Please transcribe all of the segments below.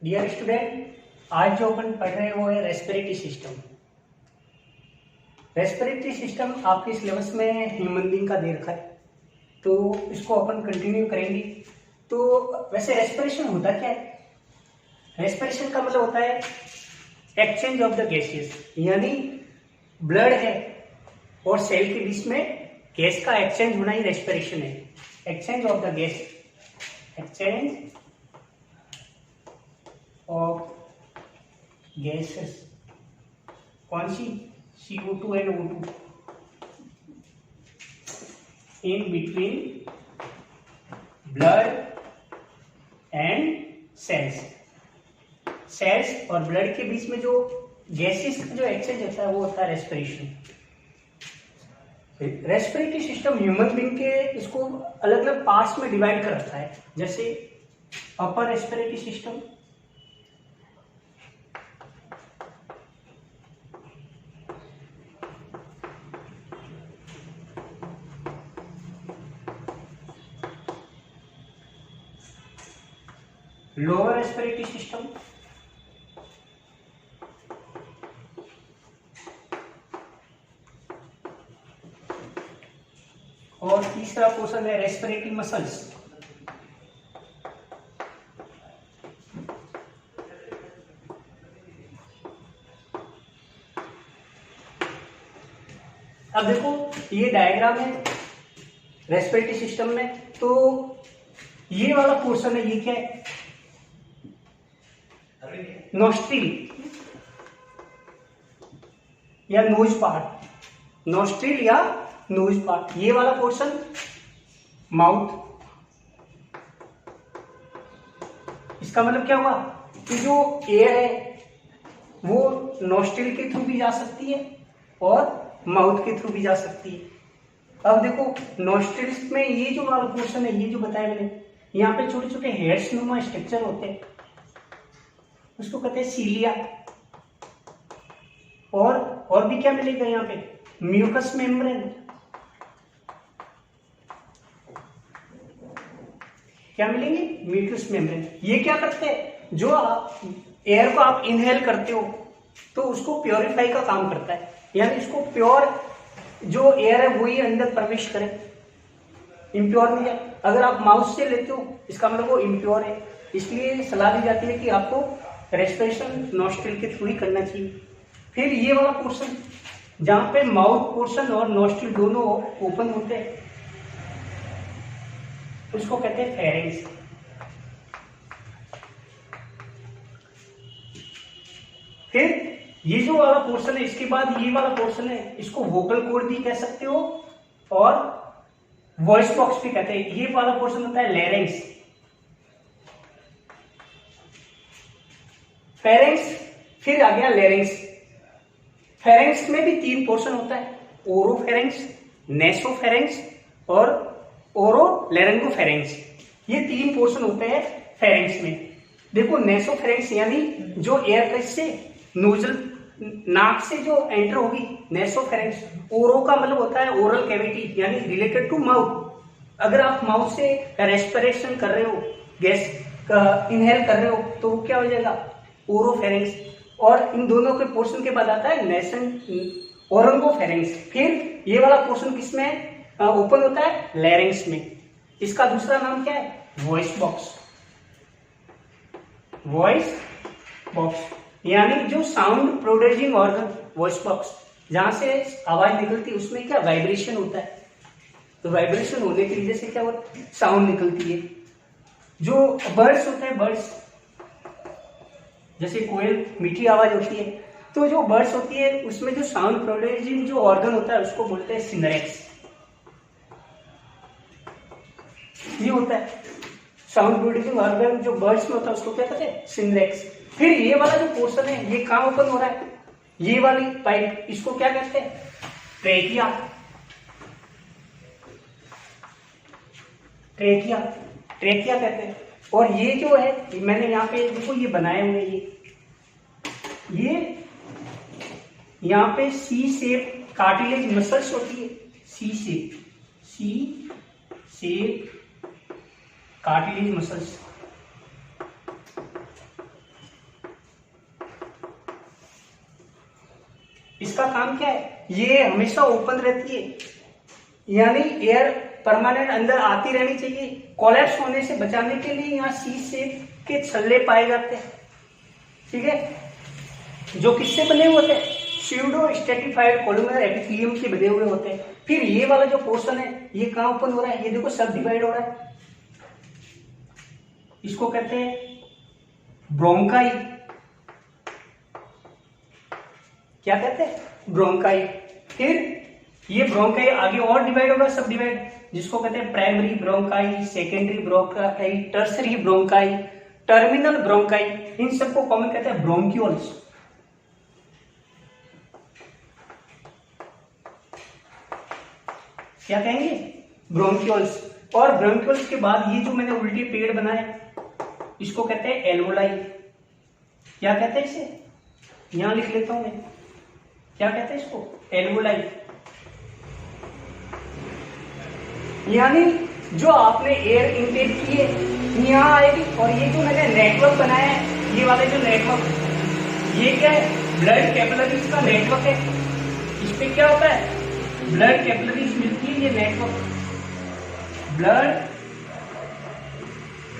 Dear student, आज जो अपन पढ़ रहे हैं वो है रेस्पिरेटरी सिस्टम। रेस्पिरेटरी सिस्टम आपके सिलेबस में ह्यूमन बीइंग का दे रखा है, तो इसको अपन कंटिन्यू करेंगे। तो वैसे रेस्पिरेशन होता क्या है? रेस्पिरेशन का मतलब होता है एक्सचेंज ऑफ द गैसेस, यानी ब्लड है और सेल के बीच में गैस का एक्सचेंज होना ही रेस्पिरेशन है। Exchange of the gas, exchange of gases, कौन सी? CO2 and O2 in between blood and cells. Cells और ब्लड के बीच में जो गैसेस का जो एक्सचेंज होता है वो होता है respiration. Respiratory system human being के इसको अलग अलग पार्ट्स में डिवाइड कर रखा है, जैसे upper respiratory system, lower respiratory system, और तीसरा पोर्शन है रेस्पिरेटरी मसल्स। अब देखो ये डायग्राम है रेस्पिरेटरी सिस्टम में, तो ये वाला पोर्शन है, ये क्या है? नोस्ट्रिल या नोज पार्ट, नोस्ट्रिल या नोज पार्ट। ये वाला पोर्शन माउथ। इसका मतलब क्या हुआ कि जो एयर है वो नोस्ट्रिल के थ्रू भी जा सकती है और माउथ के थ्रू भी जा सकती है। अब देखो नोस्ट्रिल्स में ये जो वाला पोर्शन है, ये जो बताया मैंने, यहाँ पे छोटे छोटे हेयर्स नुमा स्ट्रक्चर होते हैं, उसको कहते हैं सीलिया। और भी क्या मिलेगा यहाँ पे? Mucus membrane. क्या मिलेंगे? Mucus membrane. ये क्या करते हैं? जो आप एयर को आप इनहेल करते हो तो उसको प्योरीफाई का काम करता है, यानी इसको प्योर जो एयर है वही अंदर प्रवेश करे, इम्प्योर नहीं है। अगर आप माउथ से लेते हो इसका मतलब वो इम्प्योर है, इसलिए सलाह दी जाती है कि आपको रेस्पिरेशन नोस्ट्रिल के थ्रू ही करना चाहिए। फिर ये वाला पोर्शन जहां पे माउथ पोर्शन और नोस्ट्रिल दोनों ओपन होते हैं उसको कहते हैं फेरिंग्स। फिर ये जो वाला पोर्शन है, इसके बाद ये वाला पोर्शन है, इसको वोकल कॉर्ड भी कह सकते हो और वॉइस बॉक्स भी कहते हैं। ये वाला पोर्शन होता है लैरिंग्स। फेरिंग्स, फिर आ गया लैरिंग्स। फेरिंग्स में भी तीन पोर्शन होता है, ओरोफेरिंग्स, नेसोफेरिंग्स और ओरोलैरिंगोफेरिंग्स। ये तीन पोर्शन होते हैं फेरिंग्स में। देखो नेसोफेरिंग्स यानी जो एयर से नोजल नाक से जो एंटर होगी, नेसोफेरिंग्स। ओरो का मतलब होता है ओरल कैविटी, यानी रिलेटेड टू माउथ। अगर आप माउथ से रेस्पिरेशन कर रहे हो, गैस इनहेल कर रहे हो, तो वो क्या हो जाएगा? ओरोफेरिंग्स। और इन दोनों के पोर्शन के बाद आता है नेसन ओरंगोफेरिंग्स। फिर ये वाला पोर्शन किसमें ओपन होता है? लैरिंग्स में। इसका दूसरा नाम क्या है? Voice box. वॉइस बॉक्स यानी जो sound producing organ, voice box, जहां से आवाज निकलती है उसमें क्या वाइब्रेशन होता है, तो वाइब्रेशन होने की वजह से क्या होता है? साउंड निकलती है। जो बर्ड्स होते हैं, बर्ड्स जैसे कोयल मीठी आवाज होती है, तो जो बर्ड्स होती है उसमें जो साउंड प्रोड्यूसिंग जो ऑर्गन होता है उसको बोलते हैं सिनरेक्स। ये होता है साउंड प्रोड्यूसिंग ऑर्गन जो बर्ड्स में होता है, उसको क्या कहते हैं? सिनरेक्स। फिर ये वाला जो पोर्शन है, ये कहाँ ओपन हो रहा है? ये वाली पाइप, इसको क्या कहते हैं? ट्रेकिया। ट्रेकिया, ट्रेकिया कहते हैं। और ये जो है, मैंने यहाँ पे देखो ये बनाए हुए, ये यहाँ पे सी शेप कार्टिलेज मसल्स होती है, सी शेप कार्टिलेज मसल्स। इसका काम क्या है, ये हमेशा ओपन रहती है, यानी एयर परमानेंट अंदर आती रहनी चाहिए। कोलैप्स होने से बचाने के लिए यहाँ सी शेप के छल्ले पाए जाते हैं, ठीक है, जो किससे बने हुए होते हैं, स्यूडो स्ट्रेटिफाइड कोलुमनर एपिथेलियम के बने हुए होते हैं। फिर ये वाला जो पोर्शन है ये कहाँ ओपन हो रहा है, ये देखो सब डिवाइड हो रहा है, इसको कहते हैं ब्रोंकाई। क्या कहते हैं, ब्रोंकाई। फिर ये ब्रोंकाई आगे और डिवाइड होगा, सब डिवाइड, जिसको कहते हैं primary bronchi, secondary bronchi, tertiary bronchi, terminal bronchi. इन सबको कॉमन कहते हैं ब्रोंक्यूल्स। क्या कहेंगे, ब्रोंक्यूल्स। और ब्रोंक्यूल्स के बाद ये जो मैंने उल्टी पेड़ बनाए इसको कहते हैं एल्वोलाई। क्या कहते हैं इसे, यहां लिख लेता हूं मैं, क्या कहते हैं इसको, एल्वोलाई। यानी जो आपने एयर इनटेक किए यहां आएगी, और ये जो मैंने नेटवर्क बनाया है, ये वाले जो नेटवर्क, ये क्या है, ब्लड कैपिलरीज का नेटवर्क है। इस पे क्या होता है, ब्लड कैपिलरीज मिलती है, ये नेटवर्क ब्लड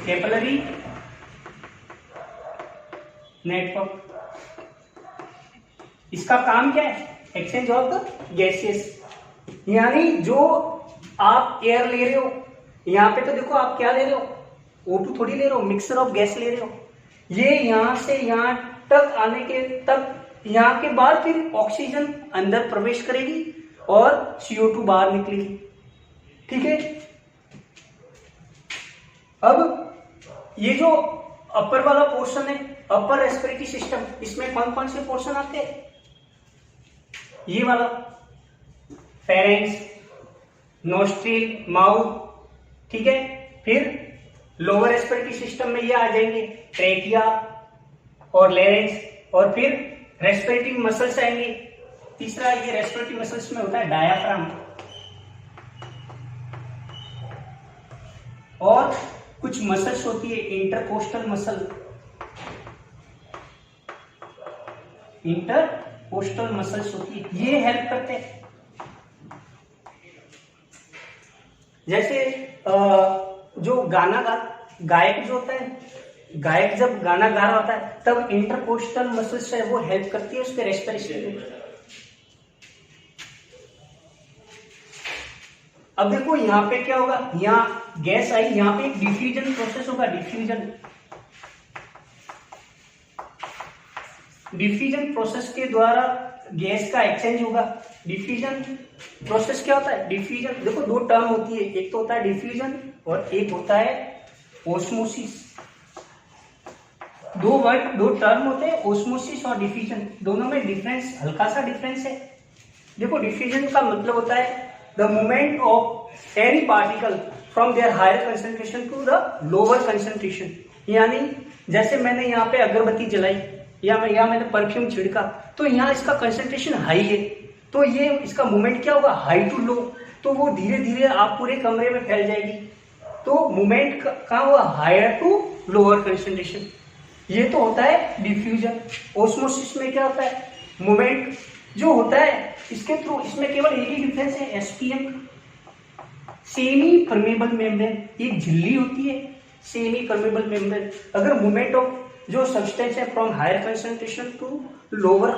कैपिलरी नेटवर्क। इसका काम क्या है, एक्सचेंज ऑफ द गैसेस। यानी जो आप एयर ले रहे हो, यहां पे तो देखो आप क्या ले रहे हो, O2 थोड़ी ले रहे हो, मिक्सर ऑफ गैस ले रहे हो। ये यहां से यहां तक आने के तक, यहां के बाद फिर ऑक्सीजन अंदर प्रवेश करेगी और CO2 बाहर निकलेगी, ठीक है। अब ये जो अपर वाला पोर्शन है, अपर रेस्पिरेटरी सिस्टम, इसमें कौन कौन से पोर्शन आते हैं, ये वाला फेरेंक्स, नोस्ट्रिल, माउथ, ठीक है। फिर लोअर रेस्पिरेटरी सिस्टम में ये आ जाएंगे ट्रेकिया और लेरेंक्स, और फिर रेस्पिरेटरी मसल्स आएंगे। तीसरा ये रेस्पिरेटरी मसल्स में होता है डायाफ्राम, और कुछ मसल्स होती है इंटरकोस्टल मसल, इंटरकोस्टल मसल्स होती है, ये हेल्प करते हैं। जैसे जो गाना गायक जो होता है, गायक जब गाना गा रहा होता है तब इंटरकोस्टल मसल्स है वो हेल्प करती है उसके रेस्पिरेशन में। अब देखो यहाँ पे क्या होगा, यहाँ गैस आई, यहाँ पे एक डिफ्यूजन प्रोसेस होगा, डिफ्यूजन प्रोसेस के द्वारा गैस का एक्सचेंज होगा। डिफ्यूजन प्रोसेस क्या होता है, डिफ्यूजन देखो दो टर्म होती है, एक तो होता है डिफ्यूजन और एक होता है ओस्मोसिस। दो टर्म होते हैं, ओस्मोसिस और डिफ्यूजन, दोनों में डिफरेंस, हल्का सा डिफरेंस है। देखो डिफ्यूजन का मतलब होता है the movement of any particle from their higher concentration to the lower concentration. यानी जैसे मैंने यहाँ पे अगरबत्ती जलाई या मैंने परफ्यूम छिड़का, तो यहाँ इसका कंसंट्रेशन हाई है, तो ये इसका मूवमेंट क्या होगा, हाई टू लो, तो वो धीरे धीरे आप पूरे कमरे में फैल जाएगी। तो मूवमेंट कहाँ हुआ, हायर टू लोअर कंसंट्रेशन, ये तो होता है डिफ्यूजन। ओस्मोसिस में क्या होता है, मूवमेंट जो होता है इसके थ्रू, इसमें केवल एक ही डिफरेंस है, एसपीएम, सेमी परमेबल मेम्ब्रेन, एक झिल्ली होती है सेमी परमेबल मेम्ब्रेन। अगर मूवमेंट ऑफ जो सब्सटेंस है from higher concentration to lower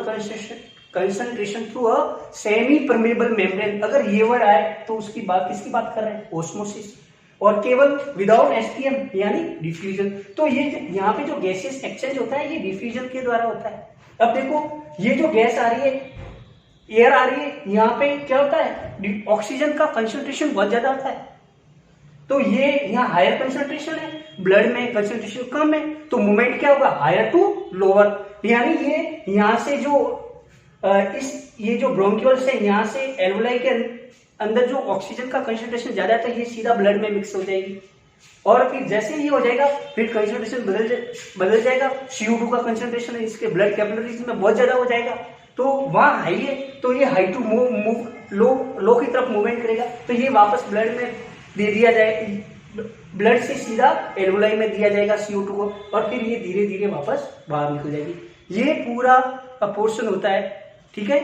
concentration through a semi permeable membrane, अगर ये वर्ड आए तो उसकी बात किसकी बात कर रहे हैं, ओस्मोसिस। और केवल विदाउट एसपीएम यानी डिफ्यूजन। तो ये यहाँ पे जो गैसेस एक्सचेंज होता है ये डिफ्यूजन के द्वारा होता है। अब देखो ये जो गैस आ रही है, एयर आ रही है, यहाँ पे क्या होता है, ऑक्सीजन का कंसंट्रेशन बहुत ज्यादा होता है, तो ये यहाँ हायर कंसंट्रेशन है, ब्लड में कंसंट्रेशन कम है, तो मूवमेंट क्या होगा, हायर टू लोअर। यानी ये यहाँ से जो ये जो ब्रोंक्यूल्स है, यहाँ से एल्वोलाई के अंदर जो ऑक्सीजन का कंसंट्रेशन ज्यादा है, तो ये सीधा ब्लड में मिक्स हो जाएगी, और फिर जैसे ही हो जाएगा फिर कंसंट्रेशन बदल जाएगा, CO2 का कंसंट्रेशन इसके ब्लड कैपिलरीज में बहुत ज्यादा हो जाएगा, तो वहां हाई है, तो ये हाई टू मूव लो की तरफ मूवमेंट करेगा, तो ये वापस ब्लड में दे दिया जाएगा, ब्लड से सीधा एल्वोलाई में दिया जाएगा CO2 को, और फिर ये धीरे धीरे वापस बाहर निकल जाएगी। ये पूरा पोर्शन होता है, ठीक है।